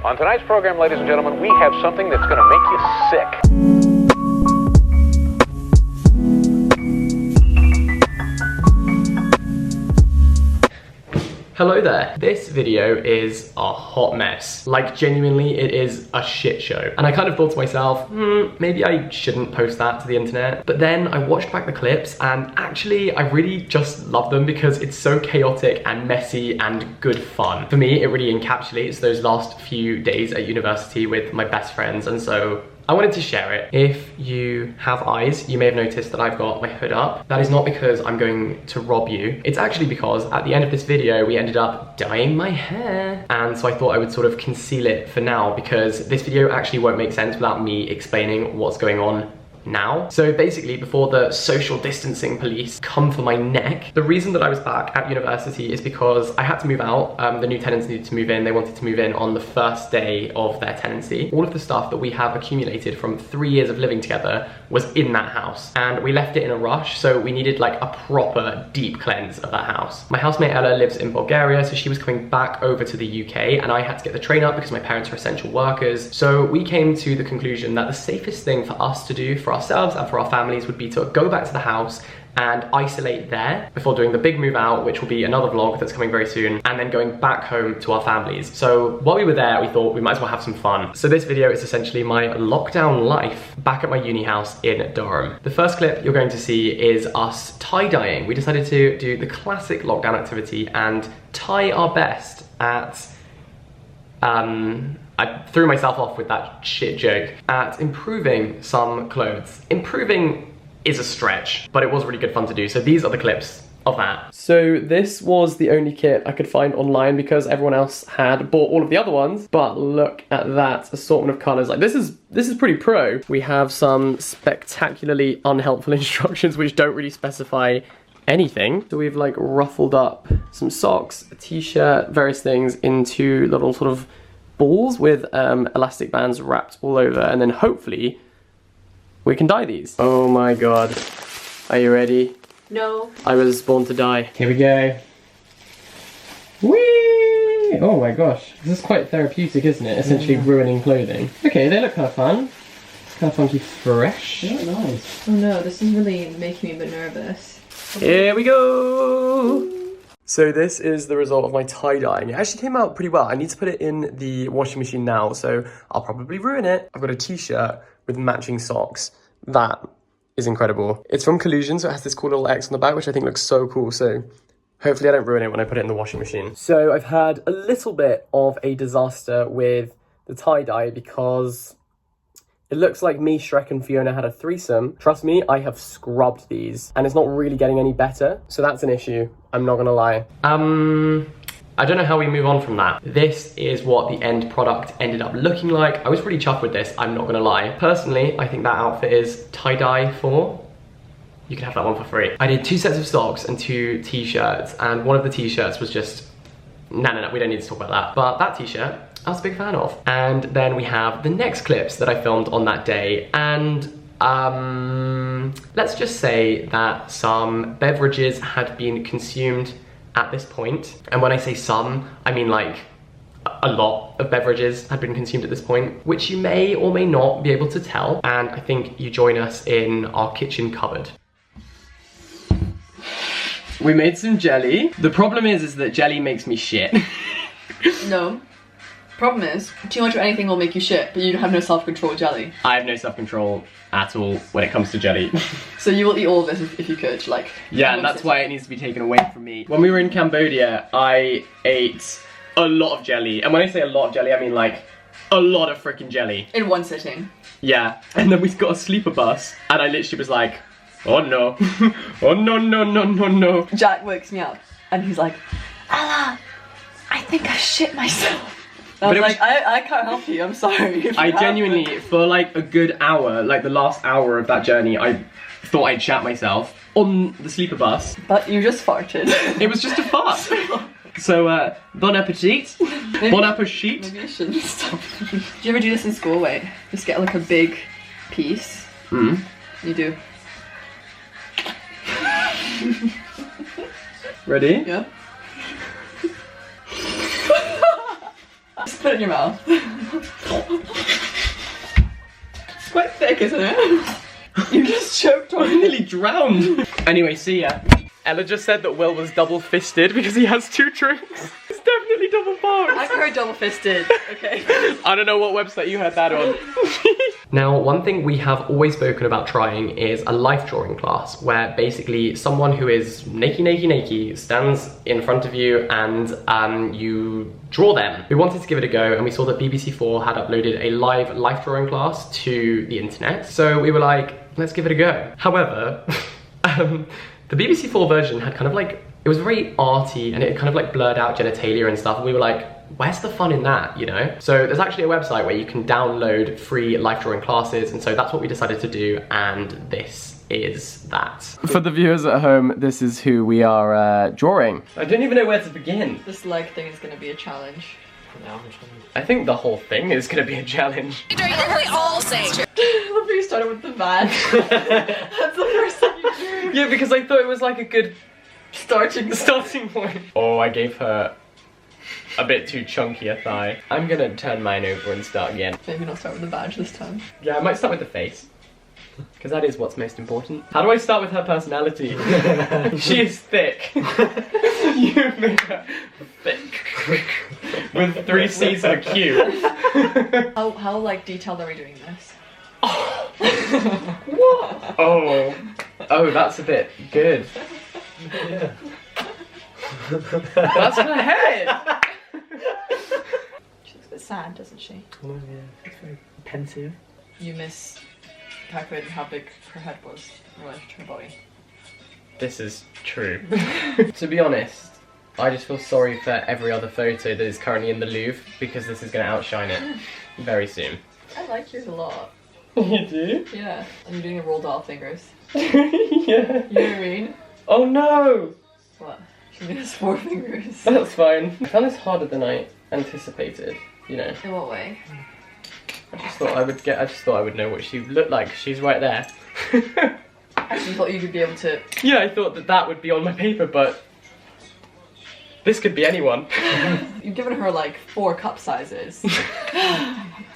On tonight's program, ladies and gentlemen, we have something that's going to make you sick. Hello there. This video is a hot mess. Like, genuinely, it is a shit show. And I kind of thought to myself, maybe I shouldn't post that to the internet. But then I watched back the clips and actually I really just love them because it's so chaotic and messy and good fun. For me, it really encapsulates those last few days at university with my best friends, and so I wanted to share it. If you have eyes, you may have noticed that I've got my hood up. That is not because I'm going to rob you. It's actually because at the end of this video, we ended up dyeing my hair. And so I thought I would sort of conceal it for now because this video actually won't make sense without me explaining what's going on now. So basically, before the social distancing police come for my neck, the reason that I was back at university is because I had to move out. The new tenants needed to move in. They wanted to move in on the first day of their tenancy. All of the stuff that we have accumulated from 3 years of living together was in that house, and we left it in a rush, so we needed like a proper deep cleanse of that house. My housemate Ella lives in Bulgaria, so she was coming back over to the UK, and I had to get the train up because my parents are essential workers. So we came to the conclusion that the safest thing for us to do for ourselves and for our families would be to go back to the house and isolate there before doing the big move out, which will be another vlog that's coming very soon, and then going back home to our families. So while we were there, we thought we might as well have some fun. So this video is essentially my lockdown life back at my uni house in Durham. The first clip you're going to see is us tie-dyeing. We decided to do the classic lockdown activity and tie our best at I threw myself off with that shit joke, at improving some clothes. Improving is a stretch, but it was really good fun to do. So these are the clips of that. So this was the only kit I could find online because everyone else had bought all of the other ones. But look at that assortment of colors. Like, this is pretty pro. We have some spectacularly unhelpful instructions which don't really specify anything. So we've like ruffled up some socks, a t-shirt, various things into little sort of balls with elastic bands wrapped all over, and then hopefully we can dye these. Oh my god. Are you ready? No. I was born to die. Here we go. Whee! Oh my gosh. This is quite therapeutic, isn't it? Essentially ruining clothing. Okay, they look kind of fun. It's kind of funky fresh. They look nice. Oh no, this is really making me a bit nervous. Here we go! So this is the result of my tie-dyeing. It actually came out pretty well. I need to put it in the washing machine now, so I'll probably ruin it. I've got a t-shirt with matching socks. That is incredible. It's from Collusion, so it has this cool little X on the back, which I think looks so cool. So hopefully I don't ruin it when I put it in the washing machine. So I've had a little bit of a disaster with the tie-dye because it looks like me, Shrek, and Fiona had a threesome. Trust me, I have scrubbed these, and it's not really getting any better. So that's an issue, I'm not gonna lie. I don't know how we move on from that. This is what the end product ended up looking like. I was pretty chuffed with this, I'm not gonna lie. Personally, I think that outfit is tie-dye for. You can have that one for free. I did 2 sets of socks and 2 t-shirts, and one of the t-shirts was just, no, we don't need to talk about that. But that t-shirt, I was a big fan of. And then we have the next clips that I filmed on that day, and let's just say that some beverages had been consumed at this point. And when I say some, I mean like a lot of beverages had been consumed at this point, which you may or may not be able to tell. And I think you join us in our kitchen cupboard. We made some jelly. The problem is that jelly makes me shit. No. Problem is, too much of anything will make you shit, but you have no self-control with jelly. I have no self-control at all when it comes to jelly. So you will eat all of this if you could, like... Yeah, and that's why it needs to be taken away from me. When we were in Cambodia, I ate a lot of jelly. And when I say a lot of jelly, I mean like a lot of freaking jelly. In one sitting. Yeah, and then we got a sleeper bus, and I literally was like, oh no, oh no, no, no, no, no. Jack wakes me up, and he's like, Ella, I think I shit myself. I was like, I can't help you, I'm sorry. I genuinely, for like a good hour, like the last hour of that journey, I thought I'd shat myself on the sleeper bus. But you just farted. It was just a fart. So, bon appetit. Bon appetit. Maybe you shouldn't stop. Do you ever do this in school? Wait, just get like a big piece. You do. Ready? Yeah. Just put it in your mouth. It's quite thick, isn't it? You just choked on I nearly drowned. Anyway, see ya. Ella just said that Will was double-fisted because he has 2 drinks. It's definitely double-barked. I've heard double-fisted, okay. I don't know what website you heard that on. Now, one thing we have always spoken about trying is a life drawing class, where basically someone who is naked stands in front of you and you draw them. We wanted to give it a go, and we saw that BBC4 had uploaded a live life drawing class to the internet. So we were like, let's give it a go. However, the BBC4 version had kind of like, it was very arty and it kind of like blurred out genitalia and stuff, and we were like, where's the fun in that, you know? So there's actually a website where you can download free life drawing classes, and so that's what we decided to do, and this is that. For the viewers at home, this is who we are drawing. I don't even know where to begin. This leg thing is gonna be a challenge. I think the whole thing is gonna be a challenge. We all say. I love how you started with the badge. That's the first thing you drew. Yeah, because I thought it was like a good Starting point. Oh, I gave her a bit too chunky a thigh. I'm gonna turn mine over and start again. Maybe not start with the badge this time. Yeah, I might start with the face, because that is what's most important. How do I start with her personality? She is thick. You made her thick. With 3 C's and a Q. How like detailed are we doing this? What? Oh, that's a bit good. Yeah. That's her head. She looks a bit sad, doesn't she? Oh yeah, it's very pensive. You miscalculated how big her head was relative to her body. This is true. To be honest, I just feel sorry for every other photo that is currently in the Louvre, because this is going to outshine it very soon. I like yours a lot. You do? Yeah. And you're doing the roll doll fingers. Yeah. You know what I mean? Oh no! What? She has 4 fingers. That's fine. I found this harder than I anticipated, you know. In what way? I just thought I would know what she looked like. She's right there. I actually thought you could be able to... Yeah, I thought that would be on my paper, but this could be anyone. You've given her like 4 cup sizes.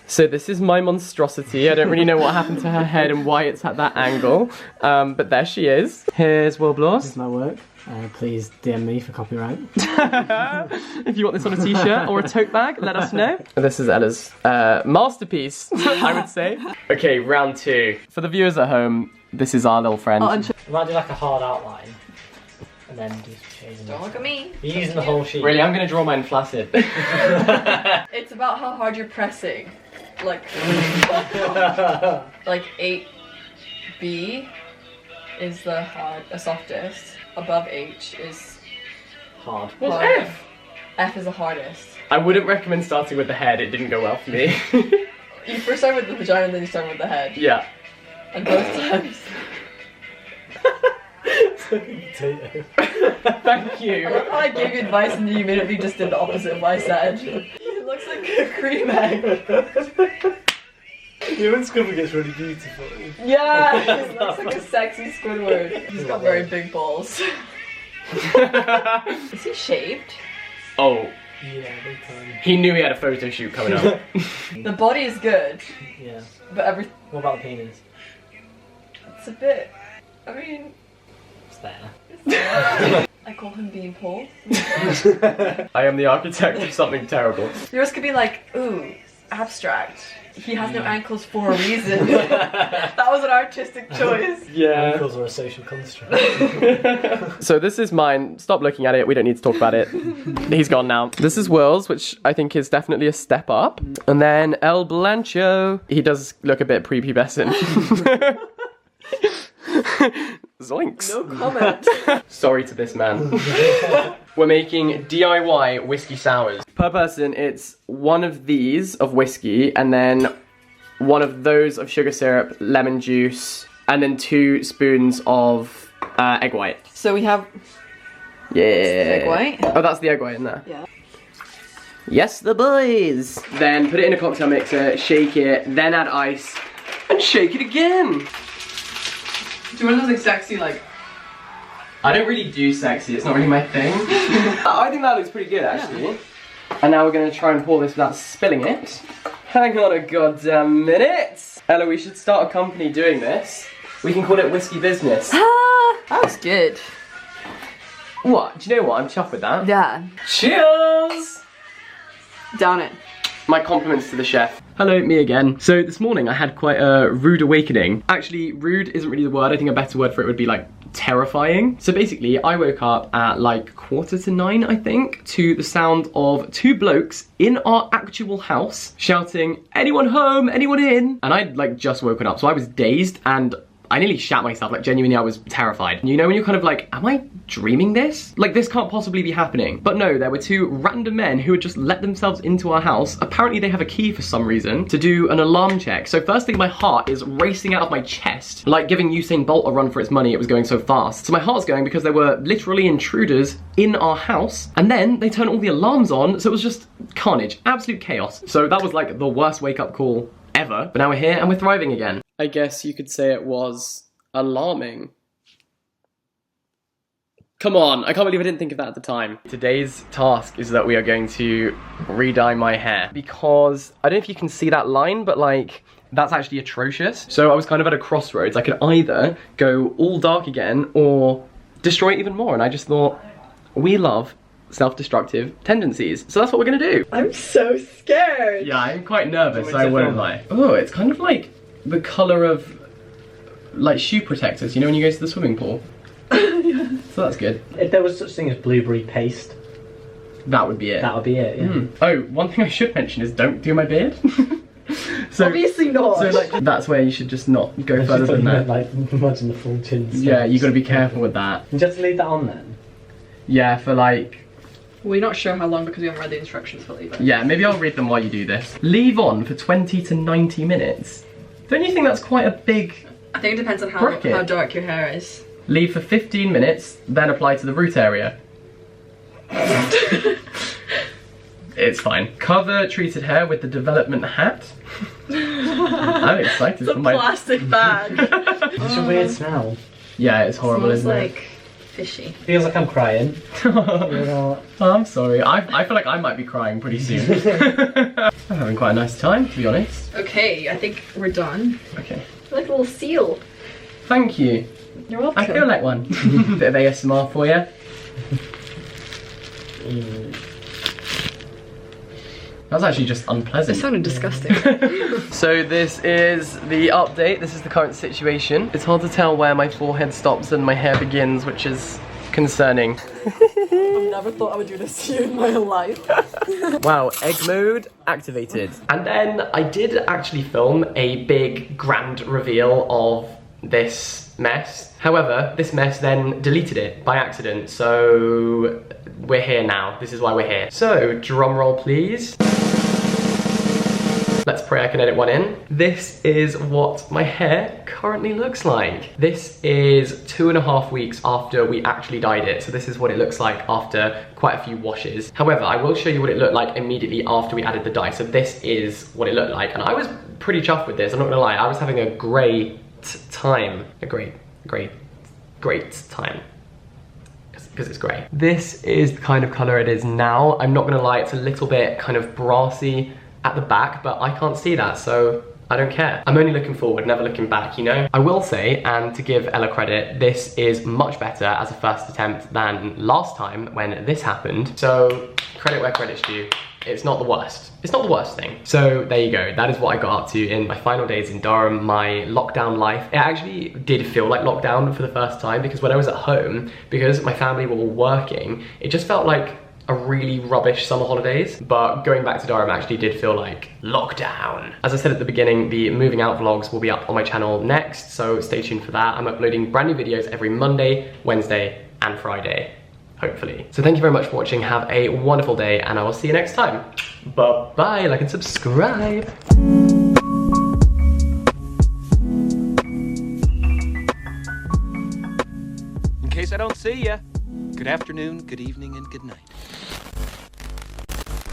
So this is my monstrosity. I don't really know what happened to her head and why it's at that angle, but there she is. Here's Will This Bloss. is my work. Please DM me for copyright. If you want this on a t-shirt or a tote bag, let us know. This is Ella's masterpiece, I would say. Okay, round 2. For the viewers at home, this is our little friend. Oh, and You might do like a hard outline, and then do some shading. don't look at me. You're using the whole sheet. Really, I'm gonna draw mine flaccid. It's about how hard you're pressing. Like 8B is the softest. Above H is Hard. What's harder. F? F is the hardest. I wouldn't recommend starting with the head. It didn't go well for me. You first start with the vagina, then you start with the head. Yeah. And both times. Potato. Thank you. I love how I gave you advice and you immediately just did the opposite of what I said. It looks like a cream egg. Yeah, when Scribble gets really beautiful. Yeah, he looks like a sexy Squidward. He's got very big balls. Is he shaved? Oh, Yeah, big time. he knew he had a photo shoot coming up. The body is good, Yeah. but What about the penis? it's a bit. I mean, It's there. I call him Bean Paul. I am the architect of something terrible. Yours could be like, ooh, abstract. He has no ankles for a reason. That was an artistic choice. Yeah. Ankles are a social construct. So this is mine. Stop looking at it. We don't need to talk about it. He's gone now. This is Will's, which I think is definitely a step up. And then El Blancho. He does look a bit prepubescent. Zoinks. No comment. Sorry to this man. We're making DIY whiskey sours. Per person, it's one of these of whiskey, and then one of those of sugar syrup, lemon juice, and then 2 spoons of egg white. So we have Yeah. egg white. Oh, that's the egg white in there. Yeah. Yes, the boys. Then put it in a cocktail mixer, shake it, then add ice, and shake it again. Do you want those like sexy like? I don't really do sexy, it's not really my thing. I think that looks pretty good actually. And now we're going to try and pour this without spilling it. Hang on a goddamn minute. Ella, we should start a company doing this. We can call it Whiskey Business. That was good. What? Do you know what? I'm chuffed with that. Yeah. Cheers! Down it. My compliments to the chef. Hello, me again. So this morning I had quite a rude awakening. Actually, rude isn't really the word. I think a better word for it would be like terrifying. So basically, I woke up at like 9:15, I think, to the sound of two blokes in our actual house shouting, "Anyone home? Anyone in?" And I'd like just woken up, so I was dazed and I nearly shat myself, like genuinely I was terrified. You know when you're kind of like, am I dreaming this? Like this can't possibly be happening. But no, there were two random men who had just let themselves into our house. Apparently they have a key for some reason to do an alarm check. So first thing, my heart is racing out of my chest, like giving Usain Bolt a run for its money. It was going so fast. So my heart's going because there were literally intruders in our house, and then they turned all the alarms on, so it was just carnage, absolute chaos. So that was like the worst wake-up call ever, but now we're here and we're thriving again. I guess you could say it was alarming. Come on, I can't believe I didn't think of that at the time. Today's task is that we are going to re-dye my hair because I don't know if you can see that line, but like that's actually atrocious. So I was kind of at a crossroads. I could either go all dark again or destroy it even more, and I just thought, we love self-destructive tendencies, so that's what we're gonna do. I'm so scared. Yeah, I'm quite nervous, I won't lie. Oh, it's kind of like the colour of like shoe protectors, you know when you go to the swimming pool? Yeah. So that's good. If there was such thing as blueberry paste, that would be it. that would be it, yeah. Oh, one thing I should mention is don't do my beard. So, obviously not. So like, that's where you should just not go further than that. Like, imagine the full chin. Yeah, you got to be careful with that. You just leave that on then? Yeah, for like... We're not sure how long because we haven't read the instructions for leaving. Yeah, maybe I'll read them while you do this. Leave on for 20 to 90 minutes. Don't you think that's quite a big... I think it depends on how dark your hair is. Leave for 15 minutes, then apply to the root area. It's fine. Cover treated hair with the development hat. I'm excited for my... plastic bag. It's a weird smell. Yeah, it's horrible, Smells isn't it? like fishy. Feels like I'm crying. You know. Oh, I'm sorry. I feel like I might be crying pretty soon. I'm having quite a nice time, to be honest. Okay, I think we're done. Okay. You're like a little seal. Thank you. You're welcome. I feel like one. Bit of ASMR for you. That was actually just unpleasant. It sounded disgusting. So this is the update. This is the current situation. It's hard to tell where my forehead stops and my hair begins, which is concerning. I never thought I would do this to you in my life. Wow, egg mode activated. And then I did actually film a big grand reveal of this mess. However, this mess then deleted it by accident, so we're here now. This is why we're here. So, drum roll please. Let's pray I can edit one in. This is what my hair currently looks like. This is 2.5 weeks after we actually dyed it, so this is what it looks like after quite a few washes. However, I will show you what it looked like immediately after we added the dye. So this is what it looked like, and I was pretty chuffed with this, I'm not gonna lie. I was having a great time. A great time. Because it's grey. This is the kind of colour it is now. I'm not gonna lie, it's a little bit kind of brassy at the back, but I can't see that, so I don't care. I'm only looking forward, never looking back, you know? I will say, and to give Ella credit, this is much better as a first attempt than last time when this happened. So, credit where credit's due. It's not the worst. It's not the worst thing. So there you go. That is what I got up to in my final days in Durham, my lockdown life. It actually did feel like lockdown for the first time because when I was at home, because my family were all working, it just felt like a really rubbish summer holidays. But going back to Durham actually did feel like lockdown. As I said at the beginning, the moving out vlogs will be up on my channel next, so stay tuned for that. I'm uploading brand new videos every Monday, Wednesday, and Friday. Hopefully. So thank you very much for watching, have a wonderful day, and I will see you next time. Bye-bye, like and subscribe. In case I don't see ya, good afternoon, good evening, and good night.